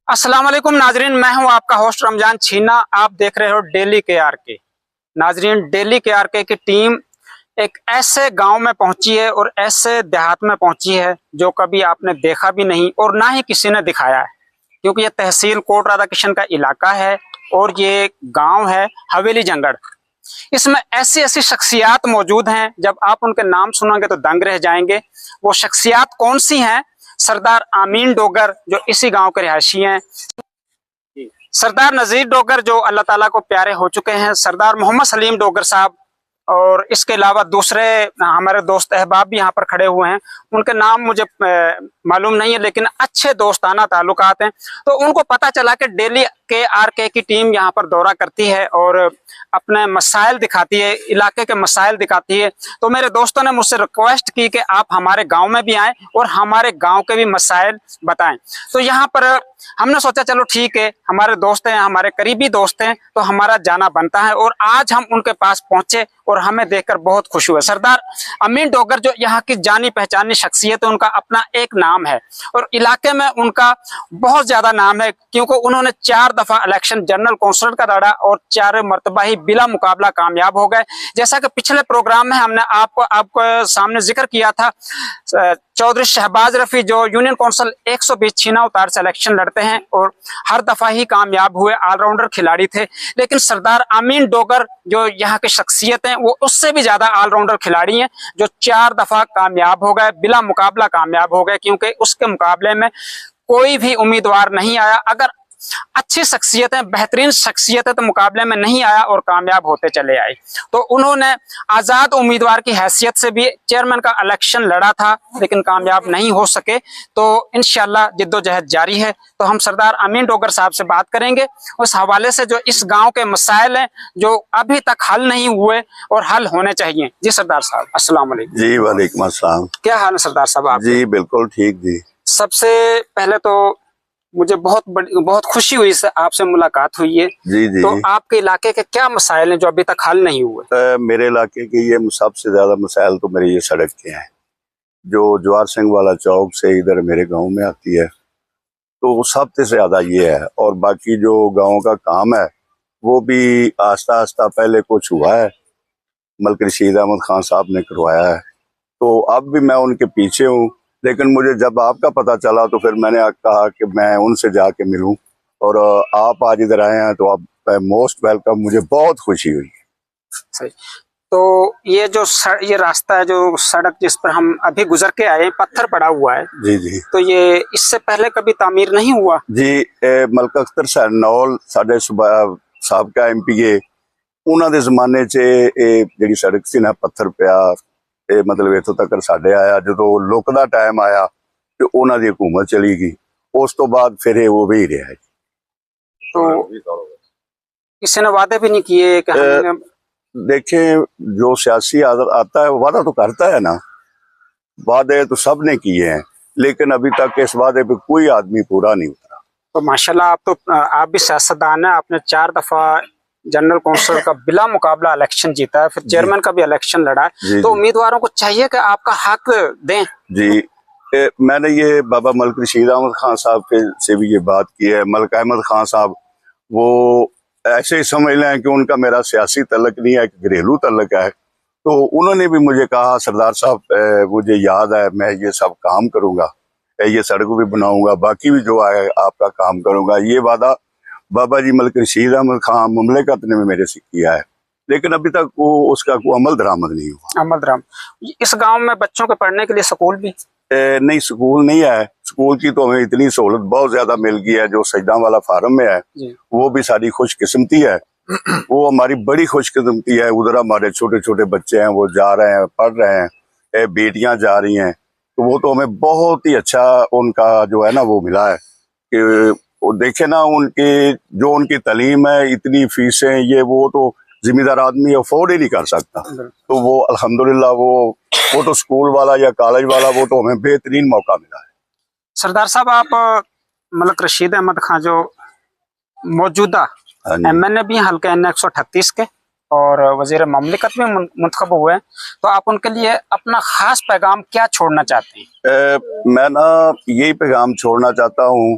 अस्सलाम वालेकुम नाजरीन, मैं हूं आपका होस्ट रमजान छीना। आप देख रहे हो डेली के आर के। नाजरीन, डेली के आर के की टीम एक ऐसे गांव में पहुंची है और ऐसे देहात में पहुंची है जो कभी आपने देखा भी नहीं और ना ही किसी ने दिखाया है, क्योंकि ये तहसील कोट राधा किशन का इलाका है और ये गांव है हवेली जंगड़। इसमें ऐसी ऐसी शख्सियात मौजूद हैं, जब आप उनके नाम सुनेंगे तो दंग रह जाएंगे। वो शख्सियात कौन सी हैं? सरदार आमीन डोगर, जो इसी गांव के रिहायशी हैं। सरदार नजीर डोगर, जो अल्लाह ताला को प्यारे हो चुके हैं। सरदार मोहम्मद सलीम डोगर साहब, और इसके अलावा दूसरे हमारे दोस्त अहबाब भी यहाँ पर खड़े हुए हैं। उनके नाम मुझे मालूम नहीं है, लेकिन अच्छे दोस्ताना ताल्लुकात हैं। तो उनको पता चला कि डेली के आर के की टीम यहाँ पर दौरा करती है और अपने मसाइल दिखाती है, इलाके के मसाइल दिखाती है। तो मेरे दोस्तों ने मुझसे रिक्वेस्ट की कि आप हमारे गांव में भी आएं और हमारे गांव के भी मसाइल बताएं। तो यहाँ पर हमने सोचा चलो ठीक है, हमारे दोस्त हैं, हमारे करीबी दोस्त हैं, तो हमारा जाना बनता है। और आज हम उनके पास पहुंचे और हमें देखकर बहुत खुशी हुई। सरदार अमीन डोगर जो यहाँ की जानी पहचानी शख्सियत है, उनका अपना एक नाम है और इलाके में उनका बहुत ज्यादा नाम है, क्योंकि उन्होंने 4 दफा इलेक्शन जनरल कौंसलर का लड़ा और 4 मरतबा ही बिला मुकाबला कामयाब हो गए। जैसा कि पिछले प्रोग्राम में हमने आपको सामने जिक्र किया था, चौधरी शहबाज रफी जो यूनियन काउंसिल 120 छीना उतार से इलेक्शन लड़ते हैं और हर दफा ही कामयाब हुए, ऑलराउंडर खिलाड़ी थे। लेकिन सरदार अमीन डोगर जो यहाँ की शख्सियत हैं, वो उससे भी ज्यादा ऑलराउंडर खिलाड़ी हैं, जो 4 दफा कामयाब हो गए, बिला मुकाबला कामयाब हो गए, क्योंकि उसके मुकाबले में कोई भी उम्मीदवार नहीं आया। अगर अच्छी शख्सियत है, बेहतरीन शख्सियत है, तो मुकाबले में नहीं आया और कामयाब होते चले आए। तो उन्होंने आजाद उम्मीदवार की हैसियत से भी चेयरमैन का इलेक्शन लड़ा था, लेकिन कामयाब नहीं हो सके। तो इंशाल्लाह जिद्दोजहद जारी है। तो हम सरदार अमीन डोगर साहब से बात करेंगे उस हवाले से जो इस गांव के मसाइल हैं, जो अभी तक हल नहीं हुए और हल होने चाहिए। जी सरदार साहब, अस्सलाम वालेकुम। जी वालेकुम अस्सलाम। क्या हाल है सरदार साहब आप? जी बिल्कुल ठीक जी। सबसे पहले तो मुझे बहुत खुशी हुई से आपसे मुलाकात हुई है। जी जी। तो आपके इलाके के क्या मसाइल हैं जो अभी तक हल नहीं हुए? मेरे इलाके के ये सबसे ज्यादा मसाइल तो मेरे ये सड़क के हैं, जो जवार सिंह वाला चौक से इधर मेरे गांव में आती है, तो वो सबसे ज्यादा ये है। और बाकी जो गांव का काम है वो भी आस्ता आस्ता पहले कुछ हुआ है, मलिक रशीद अहमद खान साहब ने करवाया है, तो अब भी मैं उनके पीछे हूँ। लेकिन मुझे जब आपका पता चला तो फिर मैंने कहा कि मैं उनसे जाके मिलूं, और आप आज इधर आए हैं तो आप मोस्ट वेलकम। मुझे बहुत खुशी हुई। सही। तो ये जो ये रास्ता है, जो सड़क जिस पर हम अभी गुजर के आए, पत्थर पड़ा हुआ है। जी जी। तो ये इससे पहले कभी तामीर नहीं हुआ? जी, मलिक अख्तर सरनौल साडे साबका MPA, उन्होंने जमाने च जी सड़क से ना पत्थर पिया, मतलब इतों तक साडे आया। जो लुक का टाइम आया तो उन्होंने हुकूमत चली गई, उस तो बाद फिर वो भी रहा है। तो किसी ने वादे भी नहीं किए कि हमने... देखें, जो सियासी आता है वादा तो करता है ना, वादे तो सब ने किए हैं, लेकिन अभी तक इस वादे पे कोई आदमी पूरा नहीं उतरा। तो माशाल्लाह, आप भी सियासतदान है। आपने 4 दफा जनरल काउंसिल का बिला मुकाबला इलेक्शन जीता है, फिर चेयरमैन का भी इलेक्शन लड़ा है। तो उम्मीदवारों को चाहिए कि आपका हक दें। जी, मैंने ये बाबा मलिक रशीद अहमद खान साहब से भी ये बात की है। मलिक अहमद खान साहब वो ऐसे ही समझ लें कि उनका मेरा सियासी तल्लक नहीं है, घरेलू तल्लक है। तो उन्होंने भी मुझे कहा, सरदार साहब मुझे याद है, मैं ये सब काम करूंगा, ये सड़क भी बनाऊंगा, बाकी भी जो है आपका काम करूंगा। ये वादा बाबा जी मलिक रशीद अहमद खान मुमलिकत ने भी मेरे से किया है, लेकिन अभी तक वो उसका कोई अमल दरामद नहीं हुआ। अमल दरामद। इस गांव में बच्चों के पढ़ने के लिए स्कूल भी नहीं, स्कूल नहीं है। स्कूल की तो हमें इतनी सहूलत बहुत ज्यादा मिल गई है। जो सजदा वाला फार्म में है वो भी सारी खुशकिस्मती है, वो हमारी बड़ी खुशकिस्मती है। उधर हमारे छोटे छोटे बच्चे हैं, वो जा रहे हैं, पढ़ रहे हैं, बेटियां जा रही हैं, तो वो तो हमें बहुत ही अच्छा उनका जो है ना वो मिला है कि वो देखे ना, उनकी तालीम है, इतनी फीसें, ये वो तो जिम्मेदार आदमी अफोर्ड ही नहीं कर सकता। तो वो अल्हम्दुलिल्लाह वो तो स्कूल वाला या कॉलेज वाला वो तो हमें बेहतरीन मौका मिला है। सरदार साहब, आप मलिक रशीद अहमद खान जो मौजूदा MNA भी हल्के N 138 के और वजीर ममलिकत में मुंतखब हुए हैं, तो आप उनके लिए अपना खास पैगाम क्या छोड़ना चाहते हैं? मैं ना यही पैगाम छोड़ना चाहता हूँ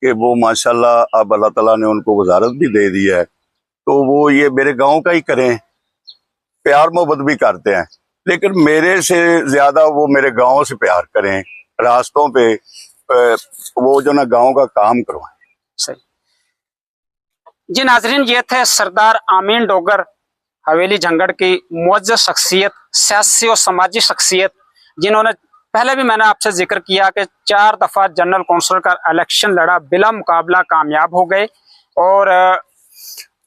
कि वो माशाल्लाह अब अल्लाह ताला ने उनको वजारत भी दे दी है, तो वो ये मेरे गांव का ही करें, प्यार मोहब्बत भी करते हैं, लेकिन मेरे से ज्यादा वो मेरे गांव से प्यार करें, रास्तों पे वो जो ना गांव का काम करवाएं। सही जी। नाजरीन, ये थे सरदार आमीन डोगर, हवेली झंगड़ की मुअज्जज़ शख्सियत, सियासी और समाजी शख्सियत, जिन्होंने पहले भी मैंने आपसे जिक्र किया कि 4 दफा जनरल कौंसिल का इलेक्शन लड़ा, बिला मुकाबला कामयाब हो गए, और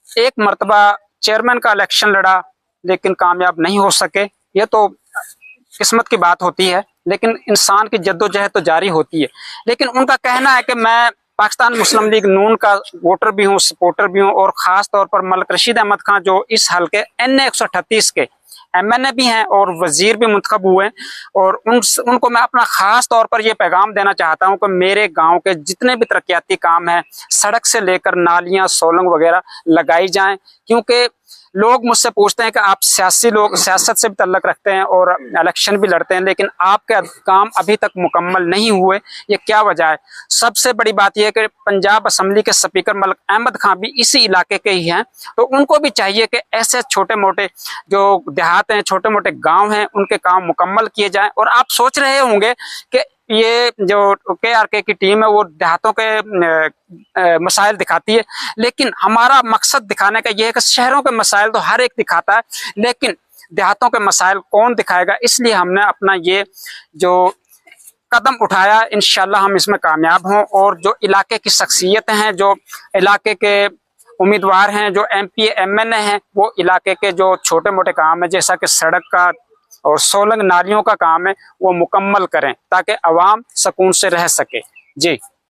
एक मरतबा चेयरमैन का इलेक्शन लड़ा लेकिन कामयाब नहीं हो सके। ये तो किस्मत की बात होती है, लेकिन इंसान की जद्दोजहद तो जारी होती है। लेकिन उनका कहना है कि मैं पाकिस्तान मुस्लिम लीग नून का वोटर भी हूँ, सपोर्टर भी हूँ, और ख़ास तौर पर मलिक रशीद अहमद खान जो इस हल्के NA 138 के MNA भी हैं और वजीर भी मुंतखब हुए हैं, और उनको मैं अपना ख़ास तौर पर यह पैगाम देना चाहता हूँ कि मेरे गांव के जितने भी तरक्याती काम हैं, सड़क से लेकर नालियाँ, सोलंग वगैरह लगाई जाएं, क्योंकि लोग मुझसे पूछते हैं कि आप सियासत से भी तल्लक रखते हैं और इलेक्शन भी लड़ते हैं, लेकिन आपके काम अभी तक मुकम्मल नहीं हुए, ये क्या वजह है? सबसे बड़ी बात यह है कि पंजाब असम्बली के स्पीकर मलिक अहमद खान भी इसी इलाके के ही हैं, तो उनको भी चाहिए कि ऐसे छोटे मोटे जो देहात हैं, छोटे मोटे गाँव हैं, उनके काम मुकम्मल किए जाएं। और आप सोच रहे होंगे कि ये जो KRK की टीम है वो देहातों के मसाइल दिखाती है, लेकिन हमारा मकसद दिखाने का ये है कि शहरों के मसाइल तो हर एक दिखाता है, लेकिन देहातों के मसाइल कौन दिखाएगा? इसलिए हमने अपना ये जो कदम उठाया, इंशाल्लाह हम इसमें कामयाब हों, और जो इलाके की शख्सियतें हैं, जो इलाके के उम्मीदवार हैं, जो MP MNA हैं, वो इलाके के जो छोटे मोटे काम है, जैसा कि सड़क का और सोलंग नालियों का काम है, वो मुकम्मल करें ताकि अवाम सुकून से रह सके। जी।